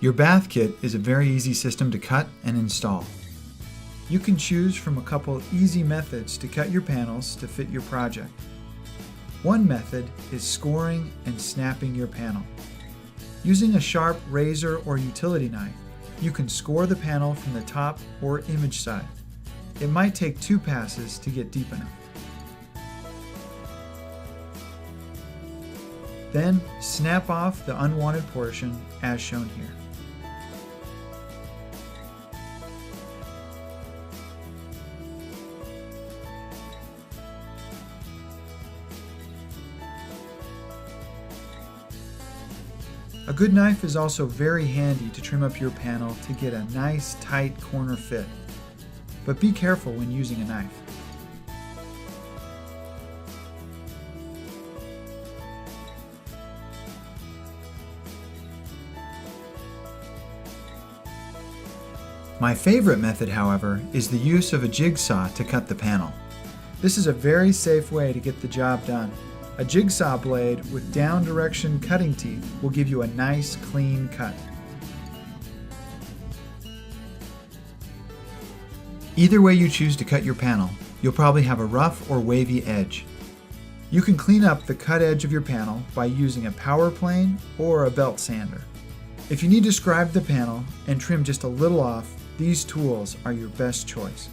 Your bath kit is a very easy system to cut and install. You can choose from a couple easy methods to cut your panels to fit your project. One method is scoring and snapping your panel. Using a sharp razor or utility knife, you can score the panel from the top or image side. It might take 2 passes to get deep enough. Then snap off the unwanted portion as shown here. A good knife is also very handy to trim up your panel to get a nice tight corner fit. But be careful when using a knife. My favorite method, however, is the use of a jigsaw to cut the panel. This is a very safe way to get the job done. A jigsaw blade with down direction cutting teeth will give you a nice clean cut. Either way you choose to cut your panel, you'll probably have a rough or wavy edge. You can clean up the cut edge of your panel by using a power plane or a belt sander. If you need to scribe the panel and trim just a little off, these tools are your best choice.